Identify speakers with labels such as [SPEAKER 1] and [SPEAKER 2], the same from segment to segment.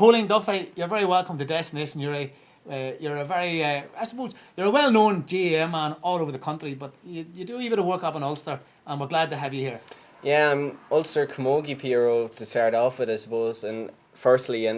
[SPEAKER 1] Colin, Duffy, you're very welcome to Destination Newry. You're a very, I suppose, you're a well-known GAA man all over the country, but you do a bit of work up in Ulster, and we're glad to have you here.
[SPEAKER 2] Yeah, I'm Ulster Camogie PRO to start off with, I suppose, and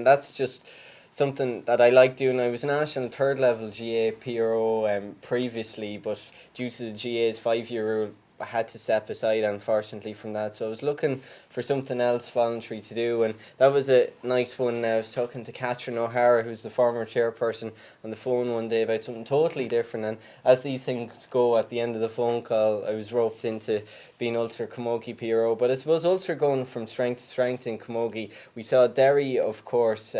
[SPEAKER 2] that's just something that I like doing. I was a national third level GAA PRO previously, but due to the GAA's 5-year rule, I had to step aside, unfortunately, from that. So I was looking for something else voluntary to do, and that was a nice one. I was talking to Catherine O'Hara, who's the former chairperson, on the phone one day about something totally different. And as these things go, at the end of the phone call, I was roped into being Ulster Camogie PRO. But I suppose Ulster going from strength to strength in Camogie. We saw Derry, of course,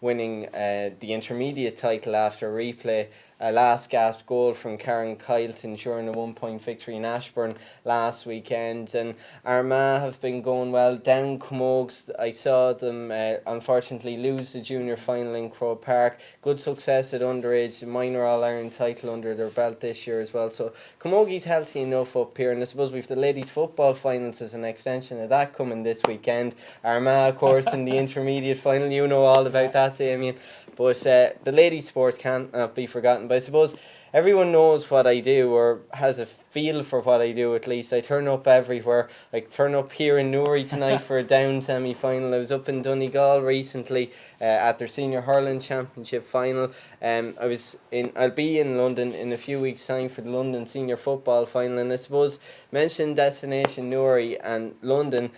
[SPEAKER 2] winning the intermediate title after replay. A last gasp goal from Karen Kyleton during a 1-point victory in Ashbourne last weekend. And Armagh have been going well. Down Camogues, I saw them unfortunately lose the junior final in Croke Park. Good success at underage, minor All-Ireland title under their belt this year as well. So Camogie's healthy enough up here, and I suppose we've the ladies football finals as an extension of that coming this weekend. Armagh, of course, in the intermediate final. You know all about that, Damien. But the ladies' sports can't be forgotten. But I suppose everyone knows what I do, or has a feel for what I do at least. I turn up everywhere. I turn up here in Newry tonight for a down semi-final. I was up in Donegal recently at their senior hurling championship final. I'll be in London in a few weeks' time for the London senior football final. And I suppose mention Destination Newry and London.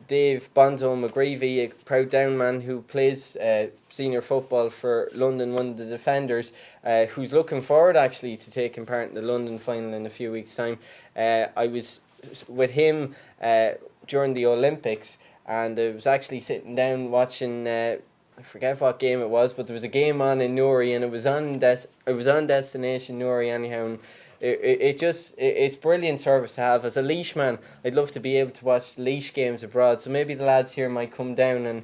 [SPEAKER 2] Dave Bonzo McGreevy, a proud down man who plays senior football for London, one of the defenders, who's looking forward actually to taking part in the London final in a few weeks' time. I was with him during the Olympics, and I was actually sitting down watching. I forget what game it was, but there was a game on in Newry, and it was on Destination Newry anyhow. And it's brilliant service to have. As a Laois man, I'd love to be able to watch Laois games abroad, so maybe the lads here might come down and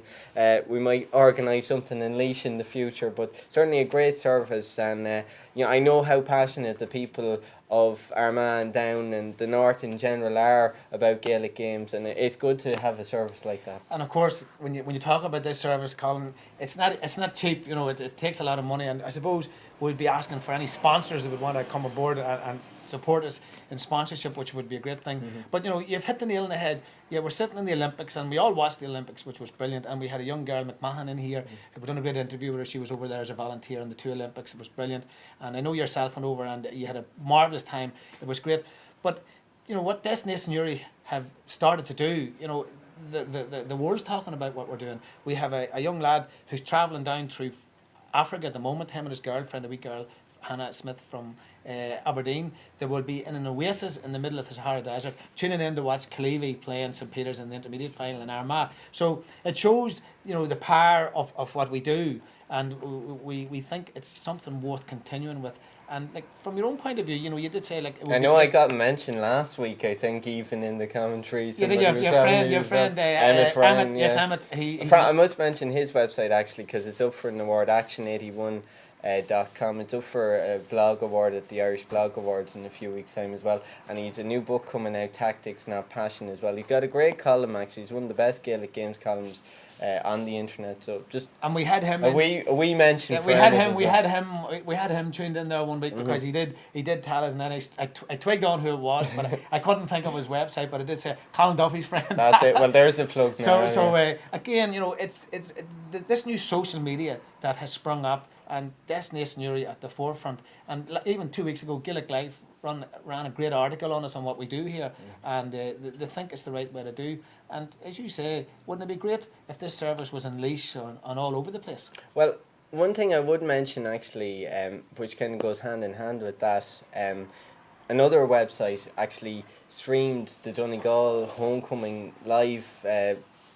[SPEAKER 2] we might organise something in Laois in the future. But certainly a great service, and I know how passionate the people of Armagh and Down and the North in general are about Gaelic games, and it's good to have a service like that.
[SPEAKER 1] And of course, when you talk about this service, Colin, it's not cheap. It takes a lot of money, and I suppose we'd be asking for any sponsors that would want to come aboard and support us in sponsorship, which would be a great thing. Mm-hmm. But you've hit the nail on the head. Yeah, we're sitting in the Olympics, and we all watched the Olympics, which was brilliant. And we had a young girl, McMahon, in here. We've done a great interview with her. She was over there as a volunteer in the 2 Olympics. It was brilliant. And I know yourself went over, and you had a marvellous time. It was great. But what Destination Newry have started to do, the world's talking about what we're doing. We have a young lad who's travelling down through Africa at the moment, him and his girlfriend, a wee girl, Hannah Smith from Aberdeen. They will be in an oasis in the middle of the Sahara Desert, tuning in to watch Clevie play in St Peter's in the intermediate final in Armagh. So it shows, the power of what we do, and we think it's something worth continuing with. And from your own point of view, you did say
[SPEAKER 2] I know I got mentioned last week. I think even in the commentary.
[SPEAKER 1] You did your friend
[SPEAKER 2] Emmett.
[SPEAKER 1] Emmett.
[SPEAKER 2] Yeah.
[SPEAKER 1] Yes, Emmett.
[SPEAKER 2] I must mention his website actually, because it's up for an award. Action81.com. It's up for a blog award at the Irish Blog Awards in a few weeks' time as well. And he's a new book coming out, Tactics Not Passion, as well. He's got a great column actually. He's one of the best Gaelic Games columns on the internet. So
[SPEAKER 1] and we had him.
[SPEAKER 2] A wee mention.
[SPEAKER 1] Yeah, we had him tuned in there one week because he did tell us, and then I twigged on who it was, but I couldn't think of his website, but it did say Colin Duffy's friend.
[SPEAKER 2] That's it. Well, there's the plug now.
[SPEAKER 1] Again, it's this new social media that has sprung up, and Destination Newry at the forefront. And even 2 weeks ago, Gaelic Life ran a great article on us on what we do here, and they think it's the right way to do. And as you say, wouldn't it be great if this service was unleashed on all over the place?
[SPEAKER 2] Well, one thing I would mention actually, which kind of goes hand in hand with that, another website actually streamed the Donegal homecoming live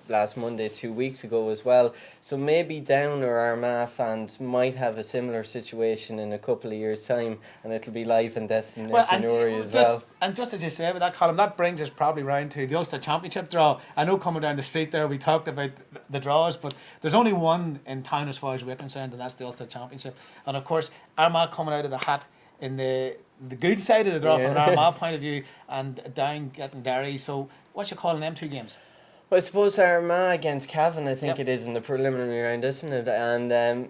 [SPEAKER 2] last Monday 2 weeks ago as well. So maybe Down or Armagh fans might have a similar situation in a couple of years' time, and it'll be live in Destination Newry as well.
[SPEAKER 1] And just as you say with that column, that brings us probably round to the Ulster Championship draw. I know coming down the street there we talked about the draws, but there's only one in town as far as we're concerned, and that's the Ulster Championship. And of course Armagh coming out of the hat in the good side of the draw from an Armagh point of view, and Down getting Derry. So what's your call on them 2 games?
[SPEAKER 2] Well, I suppose Armagh against Cavan, I think
[SPEAKER 1] Yep.
[SPEAKER 2] it is in the preliminary round, isn't it? And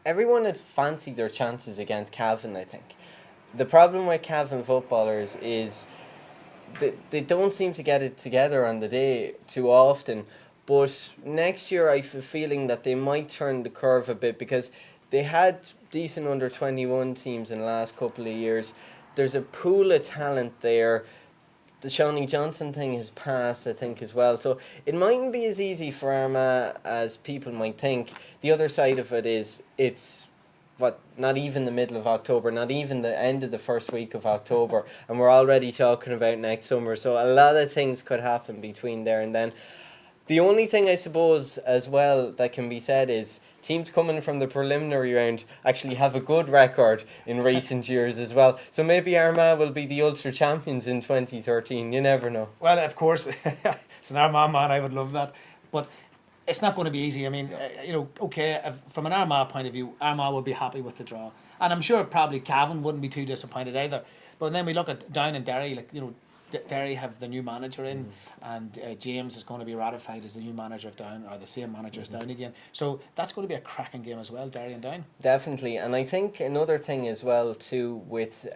[SPEAKER 2] everyone had fancied their chances against Cavan, I think. The problem with Cavan footballers is they don't seem to get it together on the day too often. But next year, I have a feeling that they might turn the curve a bit because they had decent under 21 teams in the last couple of years. There's a pool of talent there. The Shawnee Johnson thing has passed, I think, as well. So it mightn't be as easy for Armagh as people might think. The other side of it is it's not even the middle of October, not even the end of the first week of October, and we're already talking about next summer. So a lot of things could happen between there and then. The only thing I suppose as well that can be said is teams coming from the preliminary round actually have a good record in recent years as well. So maybe Armagh will be the Ulster champions in 2013. You never know.
[SPEAKER 1] Well, of course, it's an Armagh man. I would love that, but it's not going to be easy. I mean, okay, from an Armagh point of view, Armagh would be happy with the draw, and I'm sure probably Cavan wouldn't be too disappointed either. But then we look at Down and Derry, Derry have the new manager in, and James is going to be ratified as the new manager of Down, or the same manager as Down again. So that's going to be a cracking game as well, Derry and Down.
[SPEAKER 2] Definitely, and I think another thing as well too with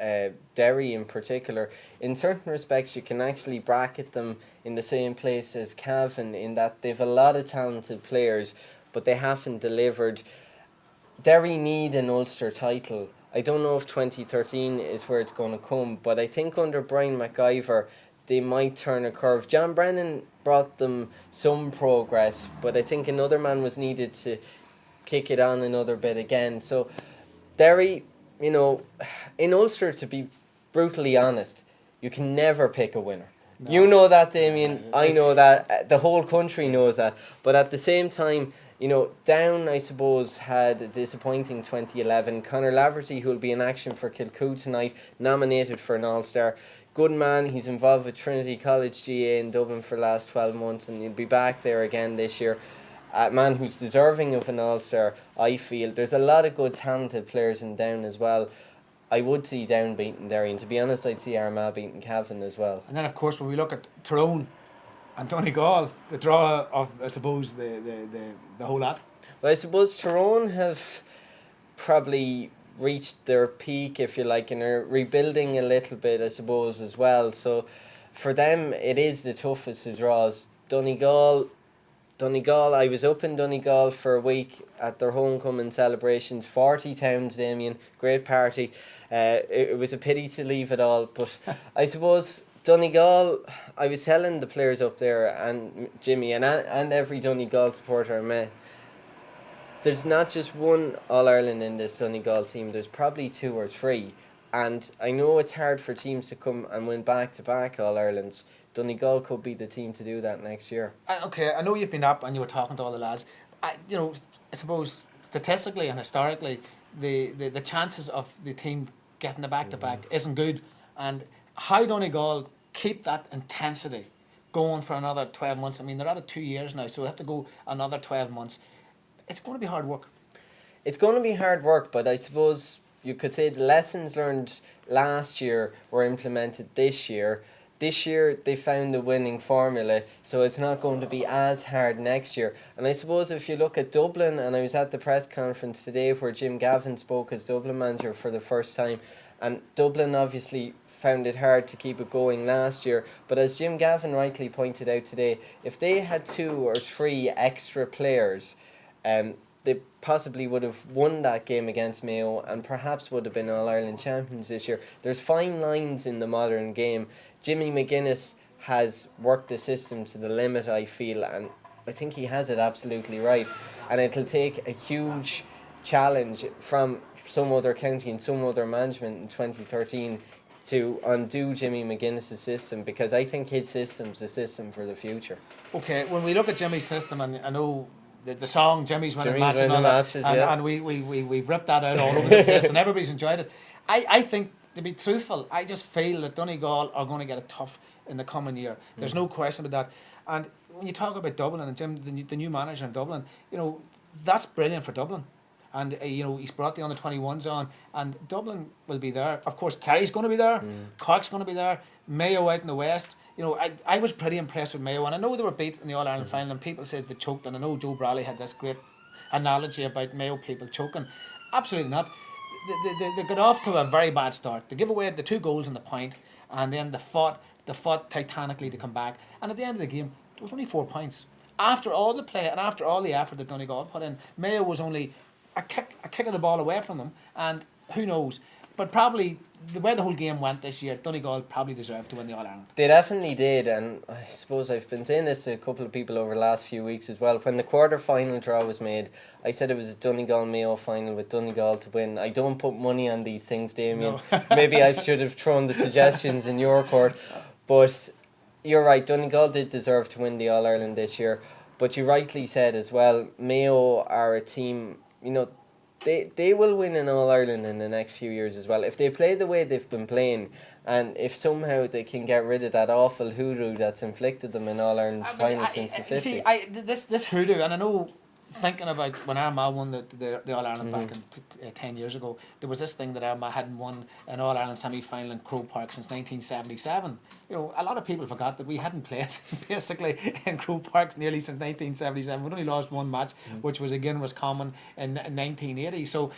[SPEAKER 2] Derry in particular, in certain respects you can actually bracket them in the same place as Cavan in that they've a lot of talented players, but they haven't delivered. Derry need an Ulster title. I don't know if 2013 is where it's going to come, but I think under Brian McIver they might turn a curve. John Brennan brought them some progress, but I think another man was needed to kick it on another bit again. So Derry, in Ulster, to be brutally honest, you can never pick a winner. No. You know that, Damien. I know that. The whole country knows that. But at the same time, Down, I suppose, had a disappointing 2011. Conor Laverty, who will be in action for Kilcoo tonight, nominated for an All-Star. Good man, he's involved with Trinity College GA in Dublin for the last 12 months, and he'll be back there again this year. A man who's deserving of an All-Star, I feel. There's a lot of good, talented players in Down as well. I would see Down beating Derry, and to be honest, I'd see Armagh beating Cavan as well.
[SPEAKER 1] And then, of course, when we look at Tyrone and Donegal, the draw of, I suppose, the whole lot.
[SPEAKER 2] Well, I suppose Tyrone have probably reached their peak, if you like, and are rebuilding a little bit, I suppose, as well. So for them, it is the toughest of draws. Donegal, I was up in Donegal for a week at their homecoming celebrations. 40 towns, Damien, great party. It was a pity to leave it all, but I suppose Donegal, I was telling the players up there and Jimmy and every Donegal supporter I met, there's not just one All-Ireland in this Donegal team, there's probably two or three. And I know it's hard for teams to come and win back-to-back All-Irelands. Donegal could be the team to do that next year.
[SPEAKER 1] Okay, I know you've been up and you were talking to all the lads. I suppose statistically and historically, the chances of the team getting a back-to-back isn't good. And how Donegal keep that intensity going for another 12 months? I mean, they're at it 2 years now, so they have to go another 12 months. It's going to be hard work.
[SPEAKER 2] It's going to be hard work, but I suppose you could say the lessons learned last year were implemented this year. This year they found the winning formula, so it's not going to be as hard next year. And I suppose if you look at Dublin, and I was at the press conference today where Jim Gavin spoke as Dublin manager for the first time, and Dublin obviously found it hard to keep it going last year, but as Jim Gavin rightly pointed out today, if they had 2 or 3 extra players, they possibly would have won that game against Mayo and perhaps would have been All-Ireland champions this year. There's fine lines in the modern game. Jimmy McGuinness has worked the system to the limit, I feel, and I think he has it absolutely right. And it'll take a huge challenge from some other county and some other management in 2013 to undo Jimmy McGuinness' system, because I think his system's the system for the future.
[SPEAKER 1] Okay, when we look at Jimmy's system, and I know the song Jimmy's winning
[SPEAKER 2] Jimmy's
[SPEAKER 1] matches and all
[SPEAKER 2] matches,
[SPEAKER 1] that,
[SPEAKER 2] yeah.
[SPEAKER 1] and we've ripped that out all over the place and everybody's enjoyed it. I think, to be truthful, I just feel that Donegal are going to get it tough in the coming year. There's no question about that. And when you talk about Dublin and Jim, the new manager in Dublin, that's brilliant for Dublin. and he's brought the under-21s on, and Dublin will be there. Of course, Kerry's going to be there, Cork's going to be there, Mayo out in the West. I was pretty impressed with Mayo, and I know they were beat in the All-Ireland final, and people said they choked, and I know Joe Bradley had this great analogy about Mayo people choking. Absolutely not. They got off to a very bad start. They gave away the 2 goals in the point, and then they fought titanically to come back. And at the end of the game, there was only 4 points. After all the play and after all the effort that Donegal put in, Mayo was only a kick of the ball away from them. And who knows? But probably the way the whole game went this year, Donegal probably deserved to win the All-Ireland.
[SPEAKER 2] They definitely did, and I suppose I've been saying this to a couple of people over the last few weeks as well. When the quarter-final draw was made, I said it was a Donegal-Mayo final with Donegal to win. I don't put money on these things, Damien. No. Maybe I should have thrown the suggestions in your court. But you're right, Donegal did deserve to win the All-Ireland this year. But you rightly said as well, Mayo are a team, they will win an All-Ireland in the next few years as well. If they play the way they've been playing, and if somehow they can get rid of that awful hoodoo that's inflicted them in All-Ireland finals since the 50s.
[SPEAKER 1] See, this hoodoo, and I know, thinking about when Armagh won the All-Ireland back in 10 years ago, there was this thing that Armagh hadn't won an All-Ireland semi-final in Croke Park since 1977. A lot of people forgot that we hadn't played basically in Croke Park nearly since 1977. We'd only lost one match, which was again Roscommon in 1980. So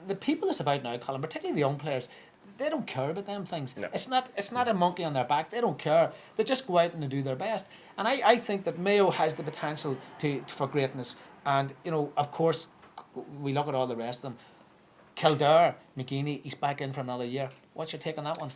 [SPEAKER 1] the people that's about now, Colin, particularly the young players, they don't care about them things. No. It's not a monkey on their back. They don't care. They just go out and they do their best. And I think that Mayo has the potential for greatness. And, of course, we look at all the rest of them. Kildare, McGeeney, he's back in for another year. What's your take on that one?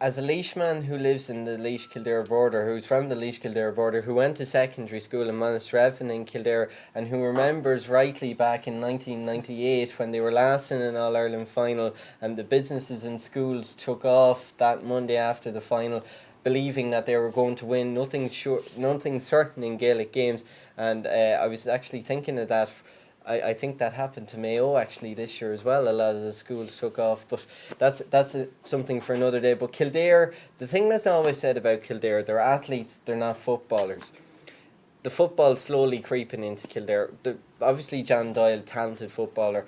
[SPEAKER 2] As a Laois man who lives in the Laois-Kildare border, who's from the Laois-Kildare border, who went to secondary school in Monasterevin in Kildare, and who remembers rightly back in 1998 when they were last in an All-Ireland final and the businesses and schools took off that Monday after the final, believing that they were going to win, nothing certain in Gaelic games. And I was actually thinking of that. I think that happened to Mayo actually this year as well. A lot of the schools took off, but that's something for another day. But Kildare, the thing that's always said about Kildare, they're athletes, they're not footballers. The football's slowly creeping into Kildare. Obviously John Doyle, talented footballer,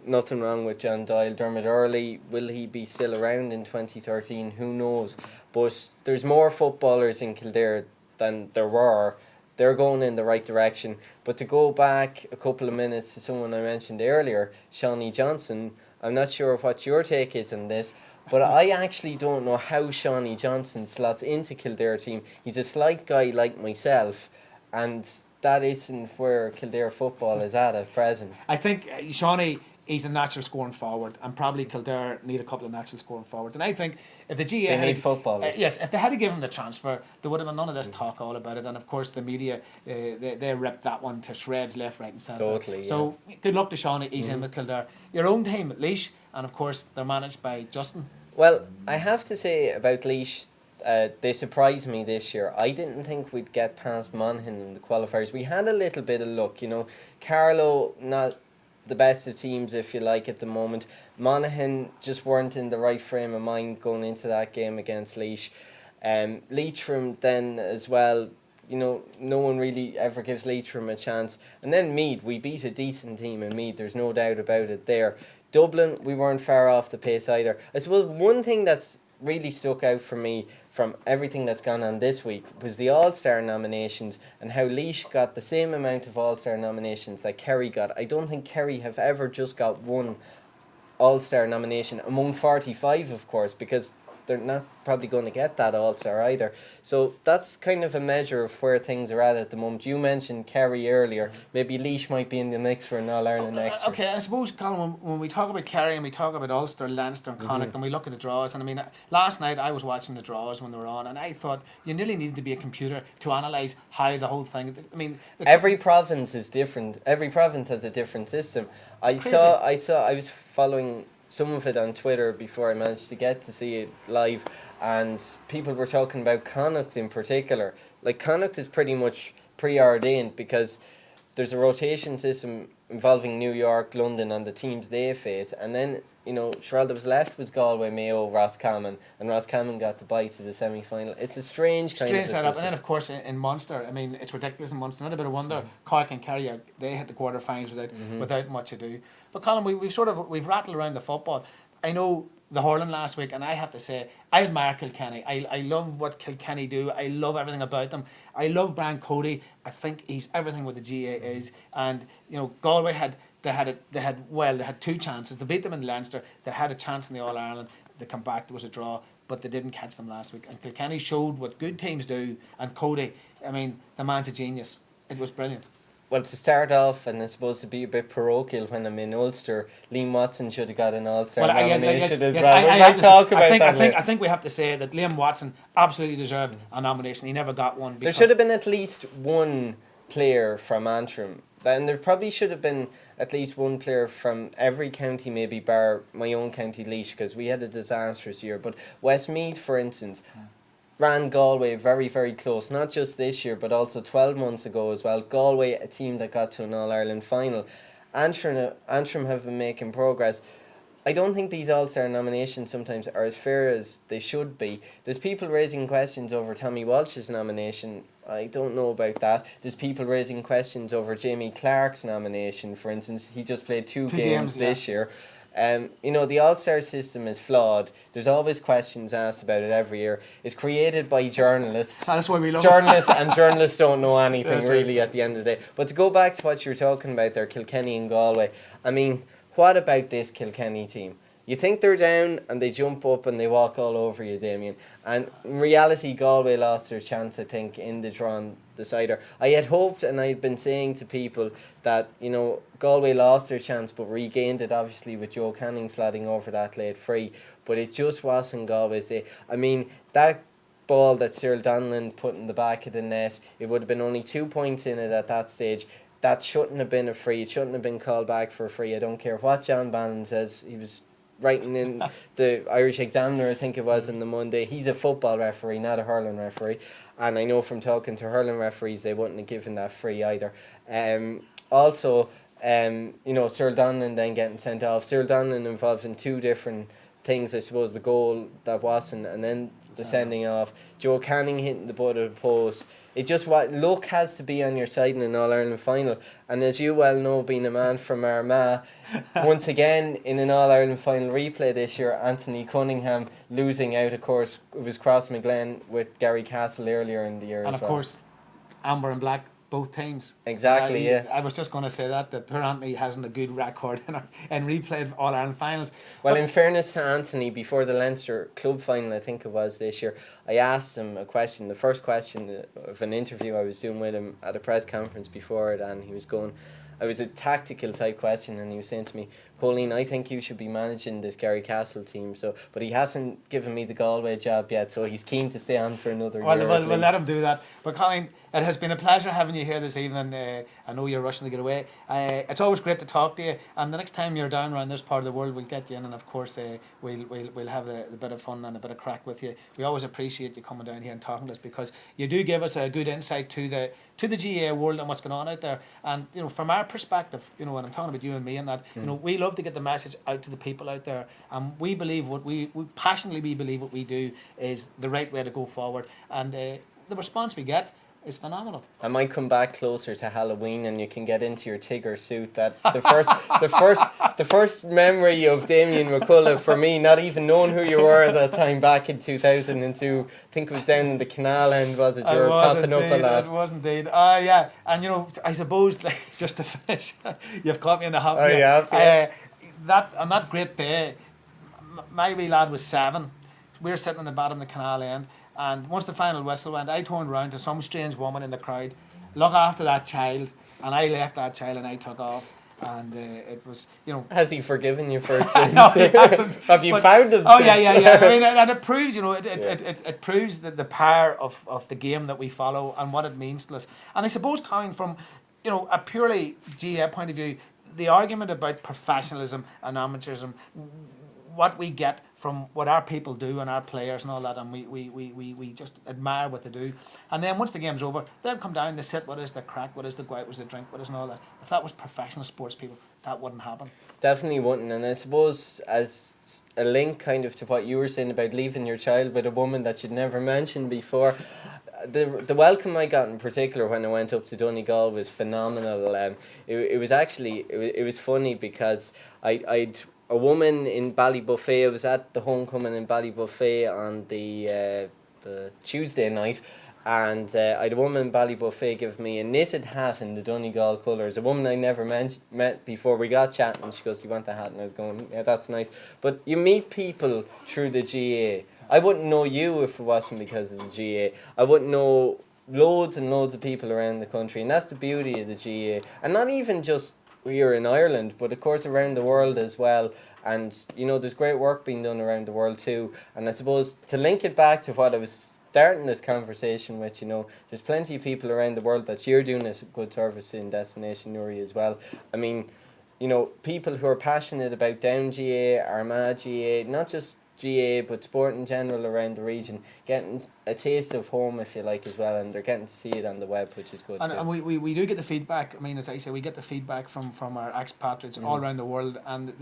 [SPEAKER 2] nothing wrong with John Doyle. Dermot Earley, will he be still around in 2013? Who knows? But there's more footballers in Kildare than there were. They're going in the right direction. But to go back a couple of minutes to someone I mentioned earlier, Shawnee Johnson, I'm not sure what your take is on this, but I actually don't know how Shawnee Johnson slots into Kildare team. He's a slight guy like myself, and that isn't where Kildare football is at present.
[SPEAKER 1] I think Shawnee, he's a natural scoring forward, and probably Kildare need a couple of natural scoring forwards. And I think if the GA
[SPEAKER 2] need footballers.
[SPEAKER 1] Yes, if they had to give him the transfer, there would have been none of this talk all about it. And of course, the media they ripped that one to shreds, left, right, and centre.
[SPEAKER 2] Totally.
[SPEAKER 1] So good luck to Shawnee. He's in with Kildare. Your own team, Laois, and of course they're managed by Justin.
[SPEAKER 2] Well, I have to say about Laois, they surprised me this year. I didn't think we'd get past Monaghan in the qualifiers. We had a little bit of luck, Carlow, not the best of teams, if you like, at the moment. Monaghan just weren't in the right frame of mind going into that game against Laois. Leitrim then as well, no one really ever gives Leitrim a chance. And then Meath, we beat a decent team in Meath, there's no doubt about it there. Dublin, we weren't far off the pace either. I suppose one thing that's really stuck out for me from everything that's gone on this week was the All-Star nominations and how Laois got the same amount of All-Star nominations that Kerry got. I don't think Kerry have ever just got one All-Star nomination among 45, of course, because they're not probably going to get that All-Star either. So that's kind of a measure of where things are at the moment. You mentioned Kerry earlier. Maybe Laois might be in the mix for an All-Ireland next year.
[SPEAKER 1] Okay, I suppose, Colin, when we talk about Kerry and we talk about Ulster, Leinster and Connacht, and we look at the draws, and I mean, last night I was watching the draws when they were on, and I thought you nearly needed to be a computer to analyse how the whole thing. I mean,
[SPEAKER 2] every province is different. Every province has a different system. I was following some of it on Twitter before I managed to get to see it live, and people were talking about Connacht in particular. Like, Connacht is pretty much preordained because there's a rotation system involving New York, London, and the teams they face, and then sure, all that was left was Galway, Mayo, Roscommon, and Roscommon got the bye to the semi-final. It's a strange kind of
[SPEAKER 1] setup, and then of course in Munster, I mean, it's ridiculous in Munster. Not a bit of wonder. Cork and Kerry, they hit the quarterfinals without much ado. But Colin, we've rattled around the football. I know the hurling last week, and I have to say I admire Kilkenny. I love what Kilkenny do. I love everything about them. I love Brian Cody. I think he's everything what the GA is. And Galway had two chances. They beat them in Leinster. They had a chance in the All Ireland. They come back. There was a draw, but they didn't catch them last week. And Kilkenny showed what good teams do. And Cody, I mean, the man's a genius. It was brilliant.
[SPEAKER 2] Well, to start off, and I suppose to be a bit parochial when I'm in Ulster, Liam Watson should have got an All-Star nomination as well.
[SPEAKER 1] I think we have to say that Liam Watson absolutely deserved a nomination. He never got one.
[SPEAKER 2] There should have been at least one player from Antrim. And there probably should have been at least one player from every county, maybe bar my own county, Laois, because we had a disastrous year. But Westmeath, for instance, ran Galway very, very close, not just this year, but also 12 months ago as well. Galway, a team that got to an All-Ireland final. Antrim have been making progress. I don't think these All-Star nominations sometimes are as fair as they should be. There's people raising questions over Tommy Walsh's nomination. I don't know about that. There's people raising questions over Jamie Clark's nomination, for instance. He just played two games this year. The All-Star system is flawed. There's always questions asked about it every year. It's created by journalists.
[SPEAKER 1] That's why we love
[SPEAKER 2] journalists, and journalists don't know anything really at the end of the day. But to go back to what you were talking about there, Kilkenny and Galway, I mean, what about this Kilkenny team? You think they're down and they jump up and they walk all over you, Damien. And in reality, Galway lost their chance, I think, in the drawn decider. I had hoped, and I'd been saying to people that, Galway lost their chance but regained it, obviously, with Joe Canning sliding over that late free. But it just wasn't Galway's day. I mean, that ball that Cyril Donlan put in the back of the net, it would have been only 2 points in it at that stage. That shouldn't have been a free. It shouldn't have been called back for a free. I don't care what John Bannon says. He was writing in the Irish Examiner, I think it was, on the Monday. He's a football referee, not a hurling referee. And I know from talking to hurling referees, they wouldn't have given that free either. Also, Cyril Donlan then getting sent off. Cyril Donlan involved in two different things, I suppose, the goal that wasn't, and then the sending off. Joe Canning hitting the butt of the post. It just luck has to be on your side in an All-Ireland final. And as you well know, being a man from Armagh, once again in an All-Ireland final replay this year, Anthony Cunningham losing out, of course, it was Cross McGlenn with Gary Castle earlier in the year as well.
[SPEAKER 1] And of course, Amber and Black, both teams.
[SPEAKER 2] Exactly, yeah.
[SPEAKER 1] I was just going to say that apparently hasn't a good record in replay of All-Ireland finals.
[SPEAKER 2] Well, in fairness to Anthony, before the Leinster club final, I think it was this year, I asked him a question, the first question of an interview I was doing with him at a press conference before it, and he was going, it was a tactical type question, and he was saying to me, Colin, I think you should be managing this Gary Castle team. But he hasn't given me the Galway job yet, so he's keen to stay on for another year.
[SPEAKER 1] We'll let him do that. But Colin, it has been a pleasure having you here this evening. I know you're rushing to get away. It's always great to talk to you. And the next time you're down around this part of the world, we'll get you in, and of course we'll have a bit of fun and a bit of crack with you. We always appreciate you coming down here and talking to us, because you do give us a good insight to the GAA world and what's going on out there. And from our perspective, when I'm talking about you and me and that, we love to get the message out to the people out there. And we believe we passionately believe what we do is the right way to go forward. And the response we get is phenomenal.
[SPEAKER 2] I might come back closer to Halloween and you can get into your Tigger suit. That the first memory of Damien McCullough for me, not even knowing who you were at that time back in 2002. I think it was down in the canal end, was it? You were popping up a lot.
[SPEAKER 1] It was indeed. Yeah. And I suppose, like, just to finish, you've caught me in the hop.
[SPEAKER 2] Oh yeah.
[SPEAKER 1] On that great day, my wee lad was 7. We were sitting in the bottom of the canal end. And once the final whistle went, I turned around to some strange woman in the crowd, look after that child, and I left that child and I took off. And it was,
[SPEAKER 2] Has he forgiven you for it
[SPEAKER 1] since? No, he hasn't.
[SPEAKER 2] Have you found him?
[SPEAKER 1] Oh, yeah. I mean, and it proves, it proves the power of the game that we follow and what it means to us. And I suppose, coming from, a purely GA point of view, the argument about professionalism and amateurism, what we get from what our people do and our players and all that, and we just admire what they do. And then once the game's over, they'll come down, they sit, what is the crack, what is the go out, what is the drink, what is and all that. If that was professional sports people, that wouldn't happen.
[SPEAKER 2] Definitely wouldn't. And I suppose as a link kind of to what you were saying about leaving your child with a woman that you'd never mentioned before, the welcome I got in particular when I went up to Donegal was phenomenal. It was actually, it was funny because I'd a woman in Ballybuffet. I was at the homecoming in Ballybuffet on the Tuesday night, and I had a woman in Ballybuffet give me a knitted hat in the Donegal colours. A woman I never met before. We got chatting, and she goes, "You want the hat?" And I was going, "Yeah, that's nice." But you meet people through the GA. I wouldn't know you if it wasn't because of the GA. I wouldn't know loads and loads of people around the country, and that's the beauty of the GA. And not even just here in Ireland, but of course around the world as well. And you know, there's great work being done around the world too. And I suppose to link it back to what I was starting this conversation with, you know, there's plenty of people around the world that you're doing a good service in Destination Newry as well. I mean, you know, people who are passionate about Down GA, Armagh GA, not just GA but sport in general around the region, getting a taste of home, if you like, as well, and they're getting to see it on the web, which is good too.
[SPEAKER 1] And we do get the feedback. I mean, as I say, we get the feedback from our expatriates all around the world, and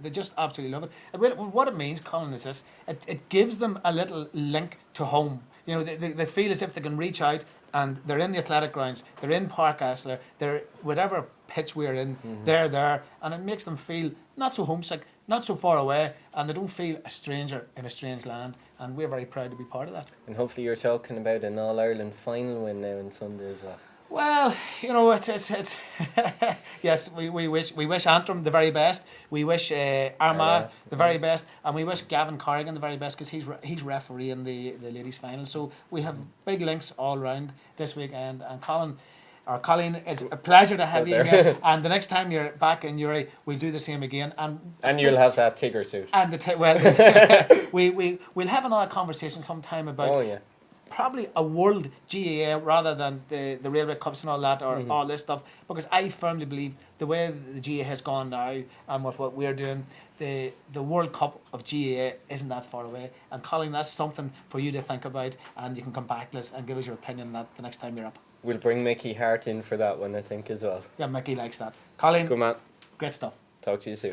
[SPEAKER 1] they just absolutely love it. And what it means, Colin, is this: it gives them a little link to home. You know, they feel as if they can reach out, and they're in the athletic grounds, they're in Park Asler, they're whatever pitch we're in, they're there, and it makes them feel not so homesick, not so far away, and they don't feel a stranger in a strange land, and we're very proud to be part of that.
[SPEAKER 2] And hopefully you're talking about an All-Ireland final win now on Sunday as well.
[SPEAKER 1] Well, you know, it's yes, we wish Antrim the very best. We wish Armagh the very best, and we wish Gavin Corrigan the very best because he's refereeing the ladies' final. So we have big links all around this weekend. And Colin, it's a pleasure to have you again. And the next time you're back in Newry, we'll do the same again. And
[SPEAKER 2] you'll have that Tigger suit.
[SPEAKER 1] And we'll have another conversation sometime about. Probably a world GAA rather than the Railway Cups and all that, or all this stuff, because I firmly believe the way the GAA has gone now and what we're doing, the World Cup of GAA isn't that far away. And Colin, that's something for you to think about, and you can come back to us and give us your opinion on that the next time you're up.
[SPEAKER 2] We'll bring Mickey Hart in for that one, I think, as well.
[SPEAKER 1] Yeah, Mickey likes that. Colin,
[SPEAKER 2] good man.
[SPEAKER 1] Great stuff.
[SPEAKER 2] Talk to you soon.